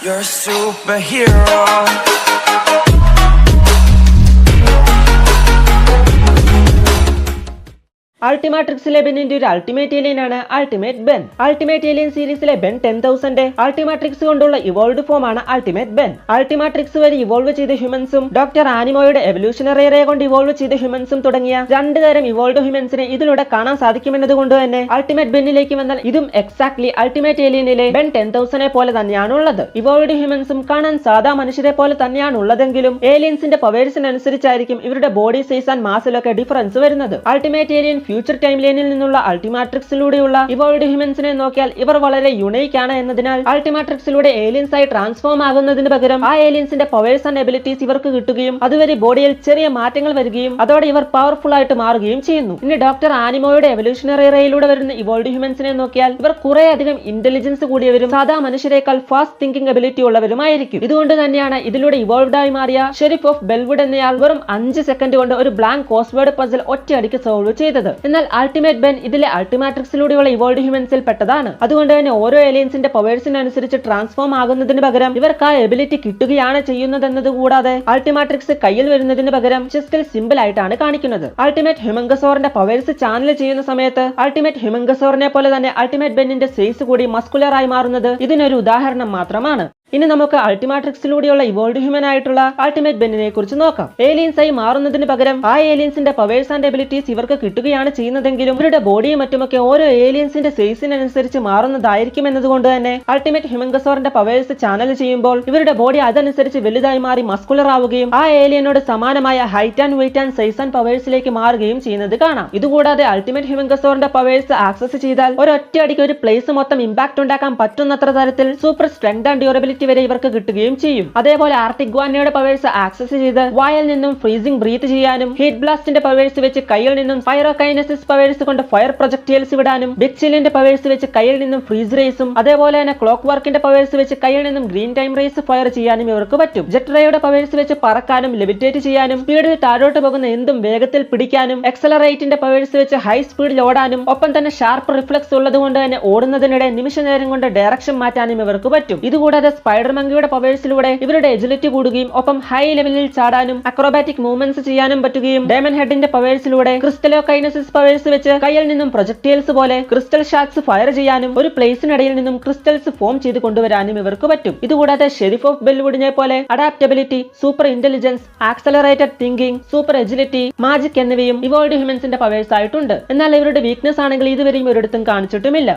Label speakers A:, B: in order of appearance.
A: You're a superhero.
B: അൾട്ടിമാട്രിക്സിലെ ബെന്നിന്റെ ഒരു ultimate alien ആണ് ultimate Ben. Ultimate alien സീരീസിലെ ബെൻ 10,000 അൾട്ടിമാട്രിക്സ് കൊണ്ടുള്ള ഇവോൾവ്ഡ് ഫോം ആണ് അൾട്ടിമേറ്റ് ബെൻ. അൾട്ടിമാട്രിക്സ് വഴി ഇവോൾവ് ചെയ്ത ഹ്യൂമൻസും ഡോക്ടർ ആനിമോയുടെ എവല്യൂഷണറി റേ കൊണ്ട് ഇവോൾവ് ചെയ്ത ഹ്യൂമൻസും തുടങ്ങിയ രണ്ട് തരം ഇവോൾവ്ഡ് ഹ്യൂമൻസിനെ ഇതിലൂടെ കാണാൻ സാധിക്കുമെന്നതുകൊണ്ട് തന്നെ അൾട്ടിമേറ്റ് ബെന്നിലേക്ക് വന്നാൽ ഇതും എക്സാക്ട്ലി അൾട്ടിമേറ്റ് ഏലിയനിലെ ബെൻ 10,000 പോലെ തന്നെയാണ് ഉള്ളത്. ഇവോൾവ്ഡ് ഹ്യൂമൻസും കാണാൻ സാധാ മനുഷ്യരെ പോലെ തന്നെയാണ് ഉള്ളതെങ്കിലും ഏലിയൻസിന്റെ പവേഴ്സിനനുസരിച്ചായിരിക്കും ഇവരുടെ ബോഡി സൈസ് ആൻഡ് മാസിലൊക്കെ ഡിഫറൻസ് വരുന്നത്. അൾട്ടിമേറ്റ് ഏലിയൻ ഫ്യൂച്ചർ ടൈം ലൈനിൽ നിന്നുള്ള അൾട്ടിമാട്രിക്സിലൂടെയുള്ള ഇവോൾവ്ഡ് ഹ്യൂമൻസിനെ നോക്കിയാൽ ഇവർ വളരെ യുണീക്ക് ആണ് എന്നതിനാൽ അൾട്ടിമാട്രിക്സിലൂടെ ഏലിയൻസ് ആയി ട്രാൻസ്ഫോം ആകുന്നതിന് പകരം ആ ഏലിയൻസിന്റെ പവേഴ്സ് ആൻഡ് എബിലിറ്റീസ് ഇവർക്ക് കിട്ടുകയും അതുവരെ ബോഡിയിൽ ചെറിയ മാറ്റങ്ങൾ വരികയും അതോടെ ഇവർ പവർഫുൾ ആയിട്ട് മാറുകയും ചെയ്യുന്നു. ഇനി ഡോക്ടർ ആനിമോയുടെ എവല്യൂഷണറി റേയിലൂടെ വരുന്ന ഇവോൾവ്ഡ് ഹ്യൂമൻസിനെ നോക്കിയാൽ ഇവർ കുറെ അധികം ഇന്റലിജൻസ് കൂടിയവരും സാധാ മനുഷ്യരെക്കാൾ ഫാസ്റ്റ് തിങ്കിങ് എബിലിറ്റി ഉള്ളവരുമായിരിക്കും. ഇതുകൊണ്ട് തന്നെയാണ് ഇതിലൂടെ ഇവോൾവ്ഡ് ആയി മാറിയ ഷെരീഫ് ഓഫ് ബെൽവുഡ് എന്നയാൾ വെറും 5 സെക്കൻഡ് കൊണ്ട് ഒരു ബ്ലാങ്ക് കോസ്വേർഡ് പസിൽ ഒറ്റയടിക്ക് സോൾവ് ചെയ്തത്. എന്നാൽ അൾട്ടിമേറ്റ് ബെൻ ഇതിലെ അൾട്ടിമാട്രിക്സിലൂടെയുള്ള ഇവോൾവ്ഡ് ഹ്യൂമൻസിൽ പെട്ടതാണ്. അതുകൊണ്ട് തന്നെ ഓരോ ഏലിയൻസിന്റെ പവേഴ്സിനനുസരിച്ച് ട്രാൻസ്ഫോം ആകുന്നതിന് പകരം ഇവർക്ക് ആ എബിലിറ്റി കിട്ടുകയാണ് ചെയ്യുന്നതെന്നത് കൂടാതെ അൾട്ടിമാട്രിക്സ് കയ്യിൽ വരുന്നതിന് പകരം ചെസ്റ്റിൽ സിമ്പിൾ ആയിട്ടാണ് കാണിക്കുന്നത്. അൾട്ടിമേറ്റ് ഹ്യൂമൻഗസോറിന്റെ പവേഴ്സ് ചാനൽ ചെയ്യുന്ന സമയത്ത് അൾട്ടിമേറ്റ് ഹ്യൂമൻഗസോറിനെ പോലെ തന്നെ അൾട്ടിമേറ്റ് ബെന്നിന്റെ സൈസ് കൂടി മസ്കുലർ ആയി മാറുന്നത് ഇതിനൊരു ഉദാഹരണം മാത്രമാണ്. ഇനി നമുക്ക് അൾട്ടിമാട്രിക്സിലൂടെയുള്ള ഇവോൾവ്ഡ് ഹ്യൂമൻ ആയിട്ടുള്ള അൾട്ടിമേറ്റ് ബെന്നിനെ കുറിച്ച് നോക്കാം. ഏലിയൻസ് ആയി മാറുന്നതിന് പകരം ആ ഏലിയൻസിന്റെ പവേഴ്സ് ആൻഡ് എബിലിറ്റീസ് ഇവർക്ക് കിട്ടുകയാണ് ചെയ്യുന്നതെങ്കിലും ഇവരുടെ ബോഡിയും മറ്റുമൊക്കെ ഓരോ ഏലിയൻസിന്റെ സൈസിനനുസരിച്ച് മാറുന്നതായിരിക്കും എന്നതുകൊണ്ട് തന്നെ അൾട്ടിമേറ്റ് ഹ്യൂമൻഗസോറിന്റെ പവേഴ്സ് ചാനൽ ചെയ്യുമ്പോൾ ഇവരുടെ ബോഡി അതനുസരിച്ച് വലുതായി മാറി മസ്കുലർ ആവുകയും ആ ഏലിയനോട് സമാനമായ height and weight and size and പവേഴ്സിലേക്ക് മാറുകയും ചെയ്യുന്നത് കാണാം. ഇതുകൂടാതെ അൾട്ടിമേറ്റ് ഹ്യൂമൻഗസോറിന്റെ പവേഴ്സ് ആക്സസ് ചെയ്താൽ ഒരൊറ്റയടിക്ക് ഒരു പ്ലേസ് മൊത്തം ഇമ്പാക്ട് ഉണ്ടാക്കാൻ പറ്റുന്നത്ര തരത്തിൽ സൂപ്പർ സ്ട്രെങ്ത് ആൻഡ് ഡ്യൂറബിലിറ്റി വരെ ഇവർക്ക് കിട്ടുകയും ചെയ്യും. അതേപോലെ ആർട്ടിക് ഗുവാനയുടെ പവേഴ്സ് ആക്സസ് ചെയ്ത് വായിൽ നിന്നും ഫ്രീസിംഗ് ബ്രീത്ത് ചെയ്യാനും ഹീറ്റ് ബ്ലാസ്റ്റിന്റെ പവേഴ്സ് വെച്ച് കയ്യിൽ നിന്നും ഫൈറോകൈനസിസ് പവേഴ്സ് കൊണ്ട് ഫയർ പ്രൊജക്ടൈൽസ് വിടാനും ബിഗ് ചില്ലിന്റെ പവേഴ്സ് വെച്ച് കയ്യിൽ നിന്നും ഫ്രീസ് റേസും അതേപോലെ തന്നെ ക്ലോക്ക് വർക്കിന്റെ പവേഴ്സ് വെച്ച് കയ്യിൽ നിന്നും ഗ്രീൻ ടൈം റേസ് ഫയർ ചെയ്യാനും ഇവർക്ക് പറ്റും. ജെറ്റ് റേയുടെ പവേഴ്സ് വെച്ച് പറക്കാനും ലെവിറ്റേറ്റ് ചെയ്യാനും സ്പീഡിൽ താഴോട്ട് പോകുന്ന എന്തും വേഗത്തിൽ പിടിക്കാനും എക്സലറേറ്റിന്റെ പവേഴ്സ് വെച്ച് ഹൈ സ്പീഡിൽ ഓടാനും ഒപ്പം തന്നെ ഷാർപ്പ് റിഫ്ലക്സ് ഉള്ളതുകൊണ്ട് തന്നെ ഓടുന്നതിനിടെ നിമിഷ നേരം കൊണ്ട് ഡയറക്ഷൻ മാറ്റാനും ഇവർക്ക് പറ്റും. ഇതുകൂടാതെ സ്പൈഡർ മങ്കിയുടെ പവേഴ്സിലൂടെ ഇവരുടെ എജിലിറ്റി കൂടുകയും ഒപ്പം ഹൈ ലെവലിൽ ചാടാനും അക്രോബാറ്റിക് മൂവ്മെന്റ്സ് ചെയ്യാനും പറ്റുകയും ഡയമണ്ട് ഹെഡിന്റെ പവേഴ്സിലൂടെ ക്രിസ്റ്റലോകൈനസിസ് പവേഴ്സ് വെച്ച് കയ്യിൽ നിന്നും പ്രൊജക്ടൈൽസ് പോലെ ക്രിസ്റ്റൽ ഷാറ്റ്സ് ഫയർ ചെയ്യാനും ഒരു പ്ലേസിനിടയിൽ നിന്നും ക്രിസ്റ്റൽസ് ഫോം ചെയ്ത് കൊണ്ടുവരാനും ഇവർക്ക് പറ്റും. ഇതുകൂടാതെ ഷെരീഫ് ഓഫ് ബെൽവുഡിനെ പോലെ adaptability, super intelligence, accelerated thinking, super agility, magic എന്നിവയും ഇവോൾവ്ഡ് ഹ്യൂമൻസിന്റെ പവേഴ്സ് ആയിട്ടുണ്ട്. എന്നാൽ ഇവരുടെ വീക്ക്നെസ് ആണെങ്കിൽ ഇതുവരെയും ഒരിടത്തും കാണിച്ചിട്ടുമില്ല.